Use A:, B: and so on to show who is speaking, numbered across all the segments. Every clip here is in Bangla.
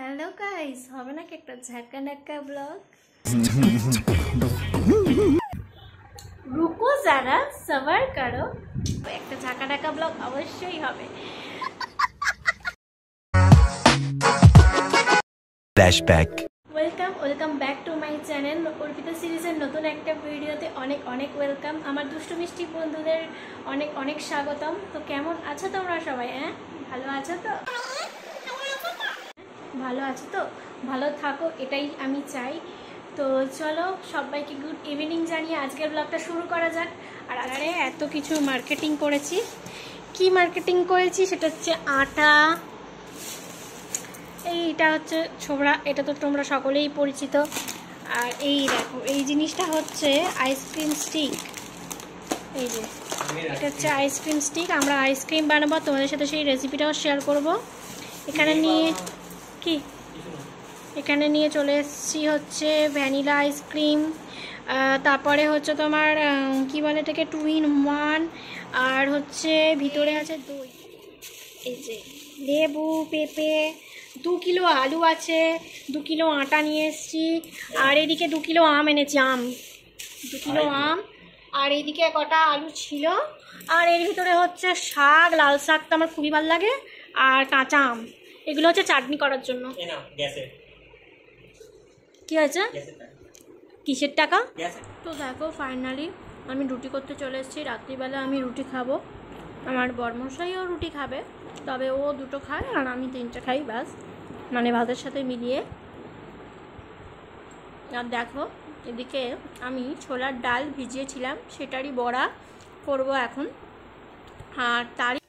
A: हेलो गाइस হবে নাকি একটা ঝাঁকা নাকা ব্লগ रुको जरा सबर करो একটা ঝাঁকা নাকা ব্লগ অবশ্যই হবে
B: flashback
A: welcome back to my channel Arpita সিরিজের নতুন একটা ভিডিওতে অনেক ওয়েলকাম আমার দুষ্টু মিষ্টি বন্ধুদের অনেক স্বাগতম তো কেমন আছো তোমরা সবাই ভালো আছো তো ভালো থাকো এটাই আমি চাই তো চলো সবাইকে গুড ইভিনিং জানিয়ে আজকের ব্লগটা শুরু করা যাক আর আজকে এত কিছু মার্কেটিং করেছি কি মার্কেটিং করেছি সেটা হচ্ছে আটা এইটা হচ্ছে ছোবড়া এটা তো তোমরা সকলেই পরিচিত আর এই দেখো এই জিনিসটা হচ্ছে আইসক্রিম স্টিক এই যে এটা হচ্ছে আইসক্রিম স্টিক আমরা আইসক্রিম বানাবো তোমাদের সাথে সেই রেসিপিটাও শেয়ার করব এখানে নিয়ে চলে এসেছি হচ্ছে ভ্যানিলা আইসক্রিম তারপরে হচ্ছে তোমার কি বলে এটাকে 2 in 1 আর হচ্ছে ভিতরে আছে দই এই যে লেবু পেঁপে 2 কিলো আলু আছে 2 কিলো আটা নিয়ে এসেছি আর এদিকে 2 কিলো আম এনেছি 2 কিলো আম আর এইদিকে কটা আলু ছিল আর এর ভিতরে হচ্ছে শাক লাল শাকটা আমার খুবই ভালো লাগে আর কাঁচা আম এগুলো হচ্ছে চাটনি করার জন্য কি হয়েছে কিসের টাকা তো দেখো ফাইনালি আমি রুটি করতে চলে এসেছি রাত্রিবেলা আমি রুটি খাবো আমার বরমশাইও রুটি খাবে তবে ও 2টো খায় আর আমি 3টে খাই ব্যাস মানে ভাতের সাথে মিলিয়ে আর দেখো এদিকে আমি ছোলার ডাল ভিজিয়েছিলাম সেটারই বড়া করব এখন আর তারই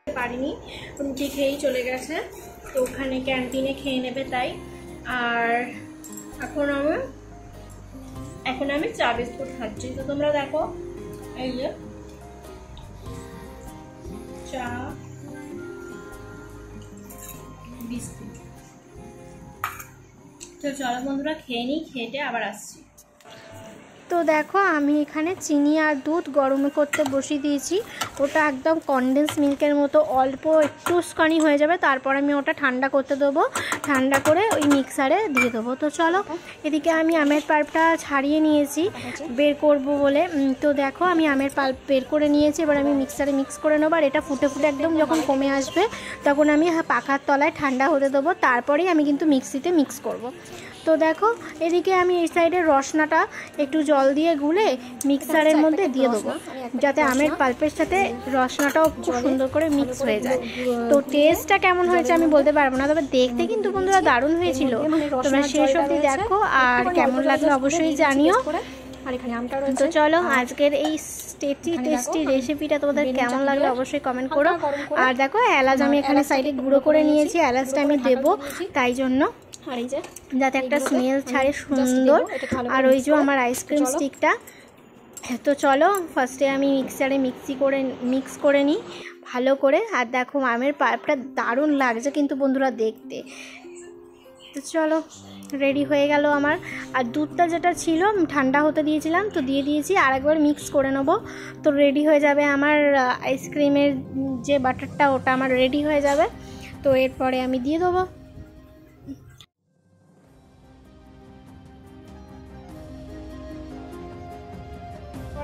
A: পারিনি রুটি খেয়েই চলে গেছে তো ওখানে ক্যান্টিনে খেয়ে নেবে তাই আর এখন আমি চা বিস্কুট খাচ্ছি তো তোমরা দেখো এই যে চা বিস্কুট তো চলো বন্ধুরা খেয়ে নিই খেয়ে আবার আসছি তো দেখো আমি এখানে চিনি আর দুধ গরম করতে বসিয়ে দিয়েছি ওটা একদম কনডেন্স মিল্কের মতো অল্প একটুখানি হয়ে যাবে তারপর আমি ওটা ঠান্ডা করতে দেবো ঠান্ডা করে ওই মিক্সারে দিয়ে দেবো তো চলো এদিকে আমি আমের পাল্পটা ছাড়িয়ে নিয়েছি বের করব বলে তো দেখো আমি আমের পাল্প বের করে নিয়েছি এবার আমি মিক্সারে মিক্স করে নেবো আর এটা ফুটে একদম যখন কমে আসবে তখন আমি পাখার তলায় ঠান্ডা হতে দেবো তারপরেই আমি কিন্তু মিক্সিতে মিক্স করব তো দেখো এদিকে আমি এই সাইডের রসনাটা একটু জল দিয়ে গুলে মিক্সারের মধ্যে দিয়ে দেবো যাতে আমের পাল্পের সাথে রসনাটাও খুব সুন্দর করে মিক্স হয়ে যায়। তো টেস্টটা কেমন হয়েছে আমি বলতে পারবো না, তবে দেখতে কিন্তু বন্ধুরা দারুণ হয়েছিল। তোমরা শেষ অবধি দেখো আর কেমন লাগলো অবশ্যই জানিও। তো চলো আজকের এই টেস্টি রেসিপিটা তোমাদের কেমন লাগলো অবশ্যই কমেন্ট করো। আর দেখো এলাচ আমি এখানে সাইডে গুঁড়ো করে নিয়েছি, এলাচটা আমি দেবো তাই জন্য, যাতে একটা স্মেল ছাড়ে সুন্দর। আর ওই যে আমার আইসক্রিম স্টিকটা। তো চলো ফার্স্টে আমি মিক্সারে মিক্স করে নিই ভালো করে। আর দেখো আমের পাল্পটা দারুণ লাগছে কিন্তু বন্ধুরা দেখতে। তো চলো রেডি হয়ে গেল আমার। আর দুধটা যেটা ছিল ঠান্ডা হতে দিয়েছিলাম, তো দিয়ে দিয়েছি, আর একবার মিক্স করে নেবো। তো রেডি হয়ে যাবে আমার আইসক্রিমের যে বাটারটা, ওটা আমার রেডি হয়ে যাবে। তো এরপরে আমি দিয়ে দেবো।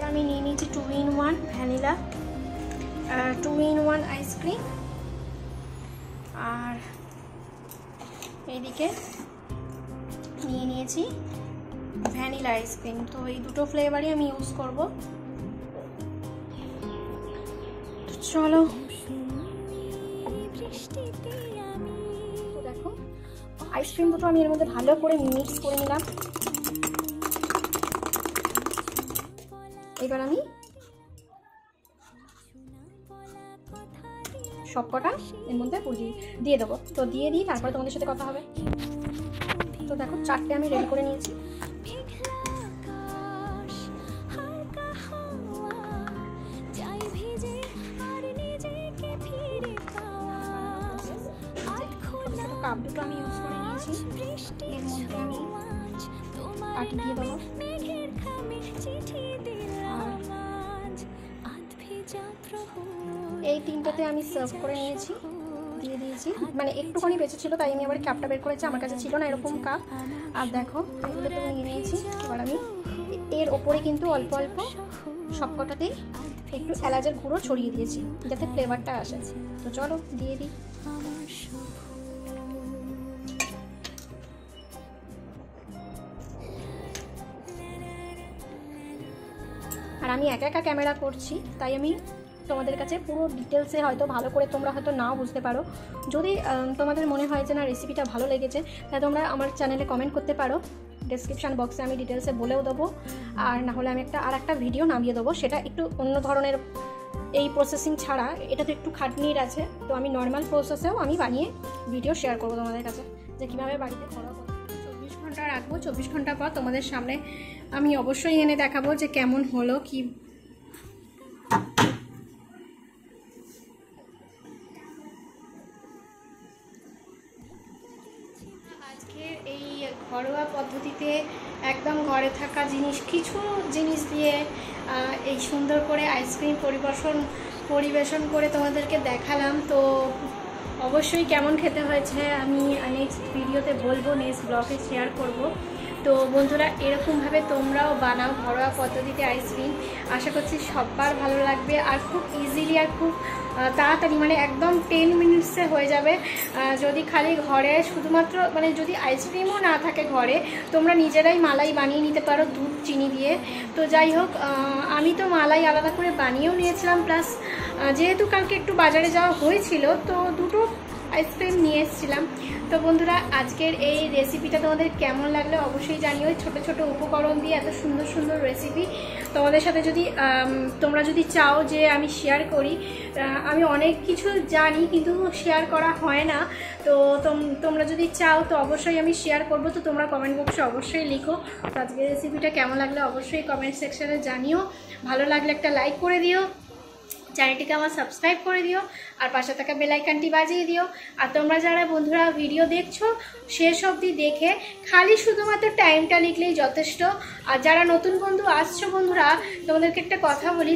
A: আমি নিয়ে নিয়েছি 2-in-1 ভ্যানিলা 2-in-1 আইসক্রিম। আর এইদিকে নিয়ে নিয়েছি ভ্যানিলা আইসক্রিম। তো এই দুটো ফ্লেভারই আমি ইউজ করব। তো চলো তো দেখো আইসক্রিম দুটো আমি এর মধ্যে ভালো করে মিক্স করে নিলাম। এবার আমি সবকটা এর মধ্যে দিয়ে দেবো। তো দিয়ে দিই, তারপরে তোমাদের সাথে কথা হবে। তো দেখো 4টে আমি রেডি করে নিয়েছি। কাপ দুটো আমি ইউজ করে নিয়েছি, এর মধ্যে আমি পাটি দিয়ে দেবো। এই 3টাতে আমি সার্ভ করে নিয়েছি, দিয়ে দিয়েছি। মানে একটুখানি বেঁচে ছিল তাই আমি আবার কাপটা বের করেছি, আমার কাছে ছিল না এরকম কাপ। আর দেখো এগুলো তো নিয়ে নিয়েছি। এবার আমি এর ওপরে কিন্তু অল্প অল্প সবকটাতেই একটু এলাচের গুঁড়ো ছড়িয়ে দিয়েছি যাতে ফ্লেভারটা আসে। তো চলো দিয়ে দিই। আর আমি একা একা ক্যামেরা করছি তাই আমি তোমাদের কাছে পুরো ডিটেলসে হয়তো ভালো করে তোমরা হয়তো নাও বুঝতে পারো। যদি তোমাদের মনে হয় যে না রেসিপিটা ভালো লেগেছে, তাহলে তোমরা আমার চ্যানেলে কমেন্ট করতে পারো। ডেসক্রিপশান বক্সে আমি ডিটেলসে বলেও দেবো। আর না হলে আমি আর একটা ভিডিও নামিয়ে দেবো, সেটা একটু অন্য ধরনের, এই প্রসেসিং ছাড়া। এটা তো একটু খাটনির আছে, তো আমি নর্মাল প্রসেসেও আমি বানিয়ে ভিডিও শেয়ার করবো তোমাদের কাছে যে কীভাবে বাড়িতে করা। 24 ঘন্টা রাখবো, 24 ঘন্টা পর তোমাদের সামনে আমি অবশ্যই এনে দেখাবো যে কেমন হলো কি। এই ঘরোয়া পদ্ধতিতে একদম ঘরে থাকা কিছু জিনিস দিয়ে এই সুন্দর করে আইসক্রিম পরিবেশন করে তোমাদেরকে দেখালাম। তো অবশ্যই কেমন খেতে হয়েছে আমি নেক্সট ভিডিওতে বলবো, নেক্সট ব্লগে শেয়ার করব। তো বন্ধুরা এরকমভাবে তোমরাও বানাও ঘরোয়া পদ্ধতিতে আইসক্রিম। আশা করছি সবার ভালো লাগবে। আর খুব ইজিলি আর খুব তাড়াতাড়ি, মানে একদম 10 মিনিটসে হয়ে যাবে। যদি খালি ঘরে শুধুমাত্র মানে যদি আইসক্রিমও না থাকে ঘরে, তোমরা নিজেরাই মালাই বানিয়ে নিতে পারো দুধ চিনি দিয়ে। তো যাই হোক, আমি তো মালাই আলাদা করে বানিয়েও নিয়েছিলাম, প্লাস যেহেতু কালকে একটু বাজারে যাওয়া হয়েছিল তো দুটো আইসক্রিম নিয়ে এসেছিলাম। তো বন্ধুরা আজকের এই রেসিপিটা তোমাদের কেমন লাগলো অবশ্যই জানিও। ছোট ছোট উপকরণ দিয়ে এত সুন্দর সুন্দর রেসিপি তোমাদের সাথে তোমরা যদি চাও যে আমি শেয়ার করি, আমি অনেক কিছু জানি কিন্তু শেয়ার করা হয় না। তো তোমরা যদি চাও তো অবশ্যই আমি শেয়ার করব। তো তোমরা কমেন্ট বক্সে অবশ্যই লিখো তো আজকের রেসিপিটা কেমন লাগলো অবশ্যই কমেন্ট সেকশনে জানিও। ভালো লাগলে একটা লাইক করে দিও, চ্যানেলটিকে আমার সাবস্ক্রাইব করে দিও, আর পাশে থাকা বেল আইকনটি বাজিয়ে দিও। আর তোমরা যারা বন্ধুরা ভিডিও দেখছো শেষ অবধি দেখে খালি শুধুমাত্র টাইমটা লিখলেই যথেষ্ট। আর যারা নতুন বন্ধু আসছো, বন্ধুরা তোমাদেরকে একটা কথা বলি,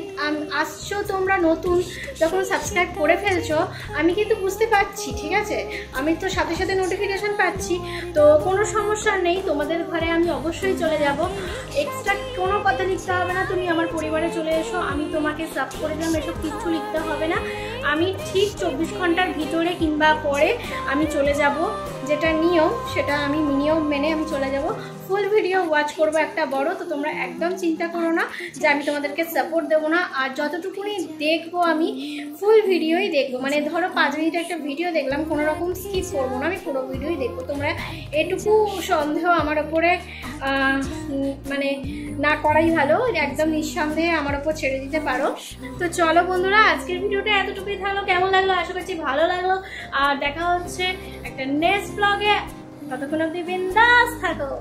A: আসছো তোমরা নতুন, যখন সাবস্ক্রাইব করে ফেলছো আমি কিন্তু বুঝতে পারছি, ঠিক আছে, আমি তো সাথে সাথে নোটিফিকেশান পাচ্ছি। তো কোনো সমস্যা নেই, তোমাদের ঘরে আমি অবশ্যই চলে যাব। এক্সট্রা কোনো কথা লিখতে হবে না, তুমি আমার পরিবারে চলে এসো, আমি তোমাকে সার্ভ করে দিলাম, এসব কিচ্ছু লিখতে হবে না। আমি ঠিক 24 ঘন্টার ভিতরে কিংবা পরে আমি চলে যাব, যেটা নিয়ম সেটা আমি নিয়ম মেনে আমি চলে যাব। ফুল ভিডিও ওয়াচ করব একটা বড়, তো তোমরা একদম চিন্তা করো না যে আমি তোমাদেরকে সাপোর্ট দেবো না। আর যতটুকুনি দেখবো আমি ফুল ভিডিওই দেখবো, মানে ধরো 5 মিনিটের একটা ভিডিও দেখলাম, কোনো রকম স্কিপ করবো না, আমি পুরো ভিডিওই দেখবো। তোমরা এটুকু সন্দেহ আমার ওপরে মানে না করাই ভালো, একদম নিঃসন্দেহে আমার ওপর ছেড়ে দিতে পারো। তো চলো বন্ধুরা, আজকের ভিডিওটা এতটুকুই থাকলো। কেমন লাগলো? আশা করছি ভালো লাগলো। আর দেখা হচ্ছে একটা নেক্সট ব্লগে, ততক্ষণ অবধি বিন্দাস থাকো।